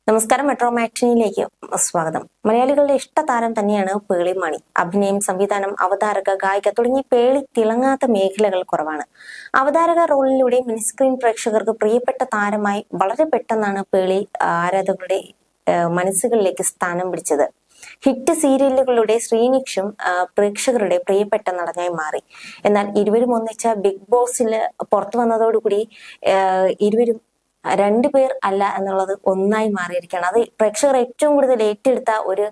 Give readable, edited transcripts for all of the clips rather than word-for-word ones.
നമസ്കാരം, മെട്രോ മാറ്റിനിയിലേക്ക് സ്വാഗതം. മലയാളികളുടെ ഇഷ്ടതാരം തന്നെയാണ് പേളി മാണി. അഭിനയം, സംവിധാനം, അവതാരക, ഗായിക തുടങ്ങി പേളി തിളങ്ങാത്ത മേഖലകൾ കുറവാണ്. അവതാരക റോളിലൂടെ മിനിസ്ക്രീൻ പ്രേക്ഷകർക്ക് പ്രിയപ്പെട്ട താരമായി വളരെ പെട്ടെന്നാണ് പേളി ആരാധകരുടെ മനസ്സുകളിലേക്ക് സ്ഥാനം പിടിച്ചത്. ഹിറ്റ് സീരിയലുകളുടെ ശ്രീനിഷും പ്രേക്ഷകരുടെ പ്രിയപ്പെട്ട നടനായി മാറി. എന്നാൽ ഇരുവരും ഒന്നിച്ച ബിഗ് ബോസിൽ പുറത്തു വന്നതോടുകൂടി ഇരുവരും രണ്ടുപേർ അല്ല എന്നുള്ളത് ഒന്നായി മാറിയിരിക്കുകയാണ്. അത് പ്രേക്ഷകർ ഏറ്റവും കൂടുതൽ ഏറ്റെടുത്ത ഒരു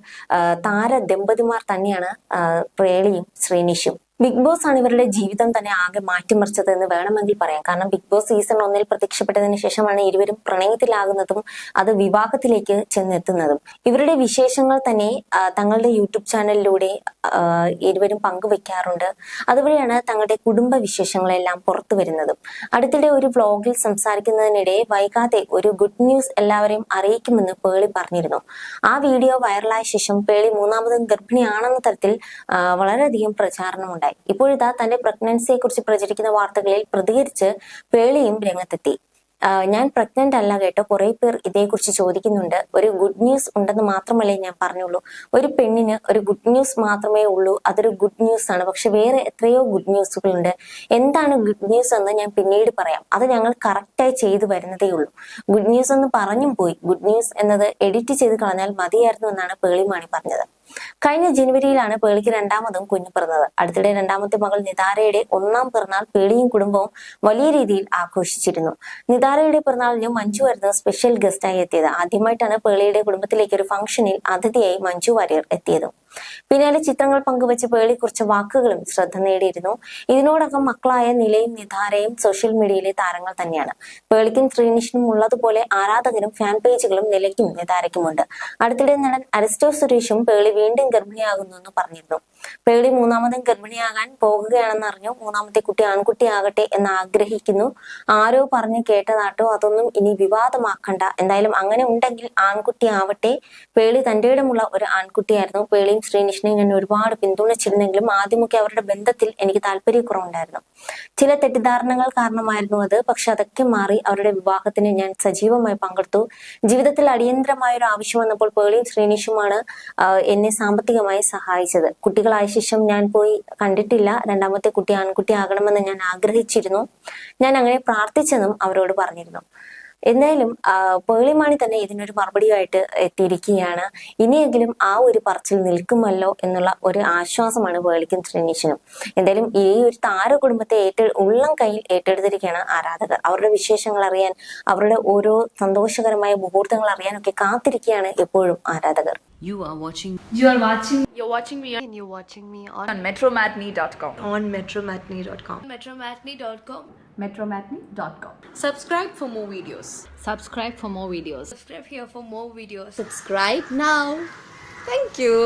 താര ദമ്പതിമാർ തന്നെയാണ് പേളിയും ശ്രീനിഷും. ബിഗ് ബോസ് ആണ് ഇവരുടെ ജീവിതം തന്നെ ആകെ മാറ്റിമറിച്ചത് എന്ന് വേണമെങ്കിൽ പറയാം. കാരണം ബിഗ് ബോസ് സീസൺ 1 പ്രത്യക്ഷപ്പെട്ടതിന് ശേഷമാണ് ഇരുവരും പ്രണയത്തിലാകുന്നതും അത് വിവാഹത്തിലേക്ക് ചെന്നെത്തുന്നതും. ഇവരുടെ വിശേഷങ്ങൾ തന്നെ തങ്ങളുടെ യൂട്യൂബ് ചാനലിലൂടെ ഇരുവരും പങ്കുവെക്കാറുണ്ട്. അതുവഴിയാണ് തങ്ങളുടെ കുടുംബ വിശേഷങ്ങളെല്ലാം പുറത്തു വരുന്നതും. അടുത്തിടെ ഒരു വ്ലോഗിൽ സംസാരിക്കുന്നതിനിടെ വൈകാതെ ഒരു ഗുഡ് ന്യൂസ് എല്ലാവരെയും അറിയിക്കുമെന്ന് പേളി പറഞ്ഞിരുന്നു. ആ വീഡിയോ വൈറലായ ശേഷം പേളി മൂന്നാമതും ഗർഭിണിയാണെന്ന തരത്തിൽ വളരെയധികം പ്രചാരണമുണ്ടായി. ഇപ്പോഴിതാ തന്റെ പ്രഗ്നൻസിയെ കുറിച്ച് പ്രചരിക്കുന്ന വാർത്തകളിൽ പ്രതികരിച്ച് പേളിയും രംഗത്തെത്തി. ഞാൻ പ്രഗ്നന്റ് അല്ല കേട്ടോ, കുറെ പേർ ഇതേക്കുറിച്ച് ചോദിക്കുന്നുണ്ട്. ഒരു ഗുഡ് ന്യൂസ് ഉണ്ടെന്ന് മാത്രമല്ലേ ഞാൻ പറഞ്ഞുള്ളൂ. ഒരു പെണ്ണിന് ഒരു ഗുഡ് ന്യൂസ് മാത്രമേ ഉള്ളൂ, അതൊരു ഗുഡ് ന്യൂസ് ആണ്. പക്ഷെ വേറെ എത്രയോ ഗുഡ് ന്യൂസുകളുണ്ട്. എന്താണ് ഗുഡ് ന്യൂസ് എന്ന് ഞാൻ പിന്നീട് പറയാം. അത് ഞങ്ങൾ കറക്റ്റായി ചെയ്തു വരുന്നതേ ഉള്ളൂ. ഗുഡ് ന്യൂസ് എന്ന് പറഞ്ഞും പോയി. ഗുഡ് ന്യൂസ് എന്നത് എഡിറ്റ് ചെയ്ത് കളഞ്ഞാൽ മതിയായിരുന്നു എന്നാണ് പേളി മാണി പറഞ്ഞത്. കഴിഞ്ഞ ജനുവരിയിലാണ് പേളിക്ക് രണ്ടാമതും കുഞ്ഞു പിറന്നത്. അടുത്തിടെ രണ്ടാമത്തെ മകൾ നിതാരയുടെ 1ാം പിറന്നാൾ പേളിയും കുടുംബവും വലിയ രീതിയിൽ ആഘോഷിച്ചിരുന്നു. നിതാരയുടെ പിറന്നാളിന് മഞ്ജു ആയിരുന്നു സ്പെഷ്യൽ ഗസ്റ്റായി എത്തിയത്. ആദ്യമായിട്ടാണ് പേളിയുടെ കുടുംബത്തിലേക്ക് ഒരു ഫംഗ്ഷനിൽ അതിഥിയായി മഞ്ജു വാര്യർ എത്തിയത്. പിന്നാലെ ചിത്രങ്ങൾ പങ്കുവച്ച് പേളി കുറച്ച് വാക്കുകളും ശ്രദ്ധ നേടിയിരുന്നു. ഇതിനോടകം മക്കളായ നിലയും നിധാരയും സോഷ്യൽ മീഡിയയിലെ താരങ്ങൾ തന്നെയാണ്. പേളിക്കും ശ്രീനിഷിനും ഉള്ളതുപോലെ ആരാധകരും ഫാൻ പേജുകളും നിലയ്ക്കും നിധാരയ്ക്കുമുണ്ട്. അടുത്തിടെ നടൻ അരിസ്റ്റോ സുരേഷും പേളി വീണ്ടും ഗർഭിണിയാകുന്നു എന്ന് പറഞ്ഞിരുന്നു. പേളി മൂന്നാമതും ഗർഭിണിയാകാൻ പോകുകയാണെന്ന് അറിഞ്ഞു. മൂന്നാമത്തെ കുട്ടി ആൺകുട്ടിയാകട്ടെ എന്ന് ആഗ്രഹിക്കുന്നു. ആരോ പറഞ്ഞു കേട്ടതാട്ടോ, അതൊന്നും ഇനി വിവാദമാക്കണ്ട. എന്തായാലും അങ്ങനെ ഉണ്ടെങ്കിൽ ആൺകുട്ടി ആവട്ടെ. പേളി തന്റെ ഇടമുള്ള ഒരു ആൺകുട്ടിയായിരുന്നു. പേളിയും ശ്രീനിഷിനെയും ഞാൻ ഒരുപാട് പിന്തുണച്ചിരുന്നെങ്കിലും ആദ്യമൊക്കെ അവരുടെ ബന്ധത്തിൽ എനിക്ക് താല്പര്യക്കുറവുണ്ടായിരുന്നു. ചില തെറ്റിദ്ധാരണകൾ കാരണമായിരുന്നു അത്. പക്ഷെ അതൊക്കെ മാറി അവരുടെ വിവാഹത്തിന് ഞാൻ സജീവമായി പങ്കെടുത്തു. ജീവിതത്തിൽ അടിയന്തരമായ ഒരു ആവശ്യം വന്നപ്പോൾ പേളിയും ശ്രീനിഷുമാണ് എന്നെ സാമ്പത്തികമായി സഹായിച്ചത്. കുട്ടികളായ ശേഷം ഞാൻ പോയി കണ്ടിട്ടില്ല. രണ്ടാമത്തെ കുട്ടി ആൺകുട്ടി ആകണമെന്ന് ഞാൻ ആഗ്രഹിച്ചിരുന്നു. ഞാൻ അങ്ങനെ പ്രാർത്ഥിച്ചെന്നും അവരോട് പറഞ്ഞിരുന്നു. എന്തായാലും പേളി മാണി തന്നെ ഇതിനൊരു മറുപടിയായിട്ട് എത്തിയിരിക്കുകയാണ്. ഇനിയെങ്കിലും ആ ഒരു പറച്ചിൽ നിൽക്കുമല്ലോ എന്നുള്ള ഒരു ആശ്വാസമാണ് പേളിക്കും ശ്രീനിഷിനും. എന്തായാലും ഈ ഒരു താര കുടുംബത്തെ ഉള്ളം കയ്യിൽ ഏറ്റെടുത്തിരിക്കുകയാണ് ആരാധകർ. അവരുടെ വിശേഷങ്ങൾ അറിയാൻ, അവരുടെ ഓരോ സന്തോഷകരമായ മുഹൂർത്തങ്ങൾ അറിയാനൊക്കെ കാത്തിരിക്കുകയാണ് എപ്പോഴും ആരാധകർ. You're watching me and you're watching me on metromatney.com. on metromatney.com. metromatney.com. Subscribe for more videos. Subscribe for more videos. Subscribe here for more videos. Subscribe now. Thank you.